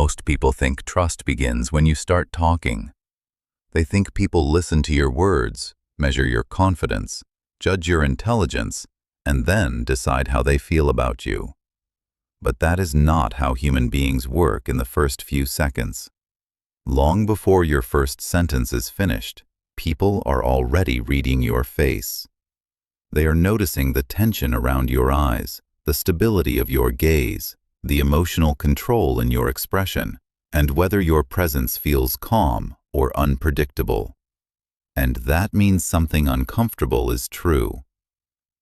Most people think trust begins when you start talking. They think people listen to your words, measure your confidence, judge your intelligence, and then decide how they feel about you. But that is not how human beings work in the first few seconds. Long before your first sentence is finished, people are already reading your face. They are noticing the tension around your eyes, the stability of your gaze, the emotional control in your expression, and whether your presence feels calm or unpredictable. And that means something uncomfortable is true.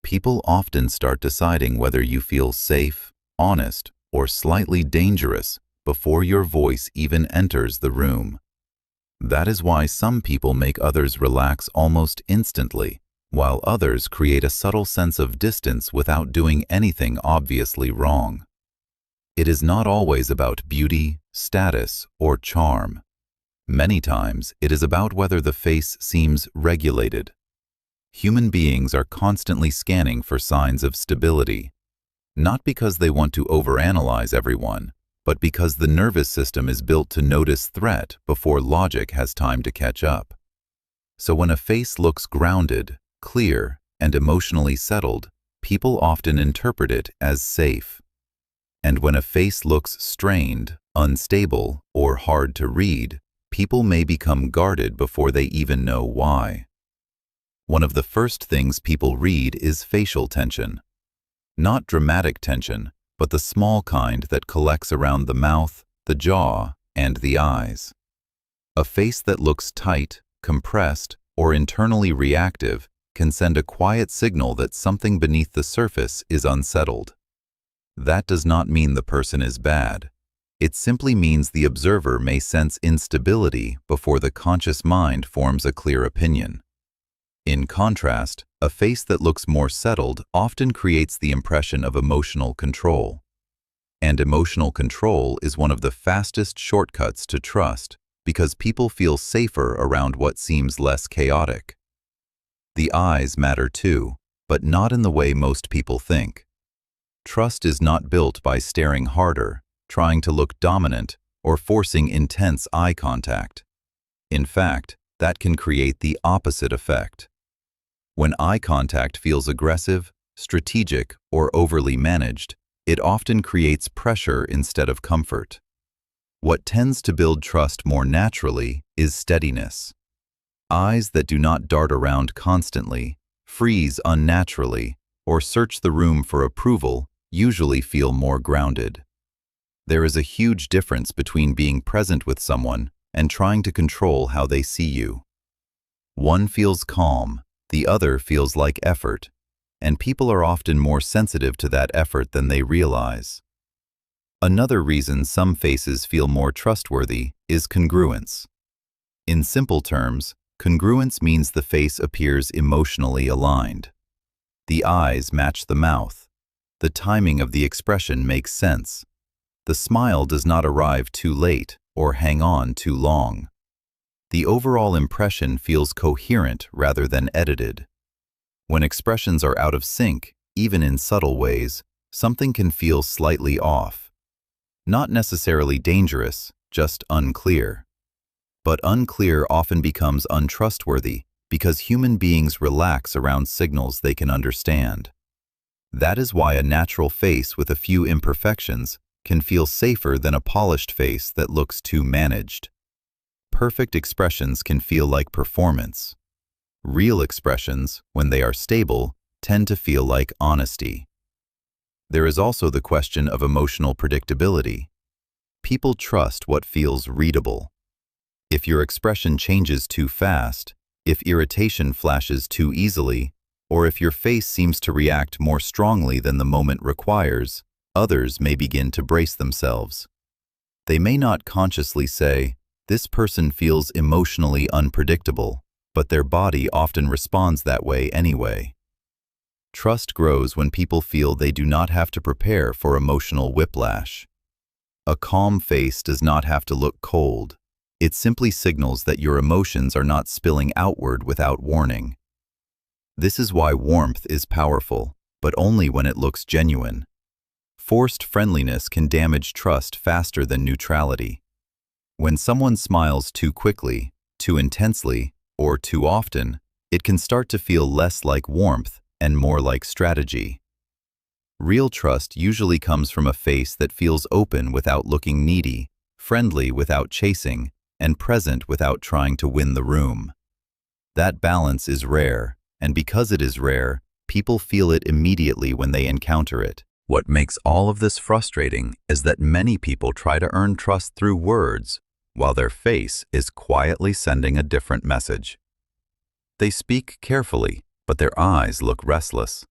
People often start deciding whether you feel safe, honest, or slightly dangerous before your voice even enters the room. That is why some people make others relax almost instantly, while others create a subtle sense of distance without doing anything obviously wrong. It is not always about beauty, status, or charm. Many times, it is about whether the face seems regulated. Human beings are constantly scanning for signs of stability, not because they want to overanalyze everyone, but because the nervous system is built to notice threat before logic has time to catch up. So when a face looks grounded, clear, and emotionally settled, people often interpret it as safe. And when a face looks strained, unstable, or hard to read, people may become guarded before they even know why. One of the first things people read is facial tension. Not dramatic tension, but the small kind that collects around the mouth, the jaw, and the eyes. A face that looks tight, compressed, or internally reactive can send a quiet signal that something beneath the surface is unsettled. That does not mean the person is bad. It simply means the observer may sense instability before the conscious mind forms a clear opinion. In contrast, a face that looks more settled often creates the impression of emotional control. And emotional control is one of the fastest shortcuts to trust because people feel safer around what seems less chaotic. The eyes matter too, but not in the way most people think. Trust is not built by staring harder, trying to look dominant, or forcing intense eye contact. In fact, that can create the opposite effect. When eye contact feels aggressive, strategic, or overly managed, it often creates pressure instead of comfort. What tends to build trust more naturally is steadiness. Eyes that do not dart around constantly, freeze unnaturally, or search the room for approval usually feel more grounded. There is a huge difference between being present with someone and trying to control how they see you. One feels calm, the other feels like effort, and people are often more sensitive to that effort than they realize. Another reason some faces feel more trustworthy is congruence. In simple terms, congruence means the face appears emotionally aligned. The eyes match the mouth. The timing of the expression makes sense. The smile does not arrive too late or hang on too long. The overall impression feels coherent rather than edited. When expressions are out of sync, even in subtle ways, something can feel slightly off. Not necessarily dangerous, just unclear. But unclear often becomes untrustworthy because human beings relax around signals they can understand. That is why a natural face with a few imperfections can feel safer than a polished face that looks too managed. Perfect expressions can feel like performance. Real expressions, when they are stable, tend to feel like honesty. There is also the question of emotional predictability. People trust what feels readable. If your expression changes too fast, if irritation flashes too easily, or if your face seems to react more strongly than the moment requires, others may begin to brace themselves. They may not consciously say, "This person feels emotionally unpredictable," but their body often responds that way anyway. Trust grows when people feel they do not have to prepare for emotional whiplash. A calm face does not have to look cold. It simply signals that your emotions are not spilling outward without warning. This is why warmth is powerful, but only when it looks genuine. Forced friendliness can damage trust faster than neutrality. When someone smiles too quickly, too intensely, or too often, it can start to feel less like warmth and more like strategy. Real trust usually comes from a face that feels open without looking needy, friendly without chasing, and present without trying to win the room. That balance is rare, and because it is rare, people feel it immediately when they encounter it. What makes all of this frustrating is that many people try to earn trust through words, while their face is quietly sending a different message. They speak carefully, but their eyes look restless.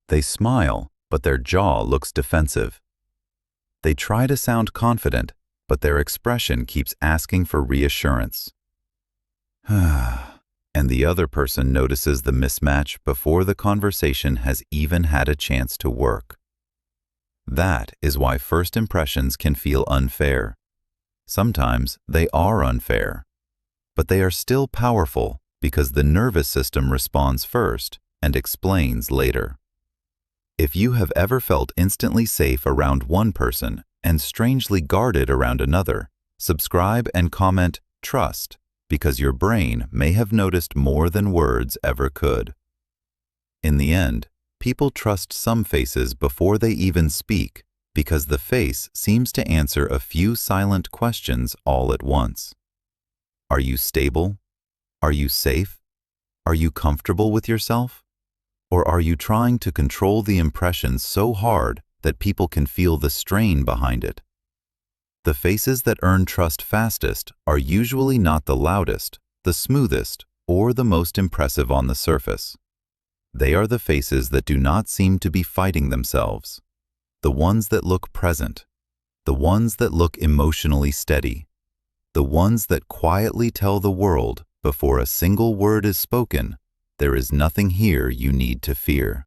They smile, but their jaw looks defensive. They try to sound confident, but their expression keeps asking for reassurance. And the other person notices the mismatch before the conversation has even had a chance to work. That is why first impressions can feel unfair. Sometimes they are unfair, but they are still powerful because the nervous system responds first and explains later. If you have ever felt instantly safe around one person and strangely guarded around another, subscribe and comment "Trust," because your brain may have noticed more than words ever could. In the end, people trust some faces before they even speak because the face seems to answer a few silent questions all at once. Are you stable? Are you safe? Are you comfortable with yourself? Or are you trying to control the impression so hard that people can feel the strain behind it? The faces that earn trust fastest are usually not the loudest, the smoothest, or the most impressive on the surface. They are the faces that do not seem to be fighting themselves, the ones that look present, the ones that look emotionally steady, the ones that quietly tell the world before a single word is spoken, there is nothing here you need to fear.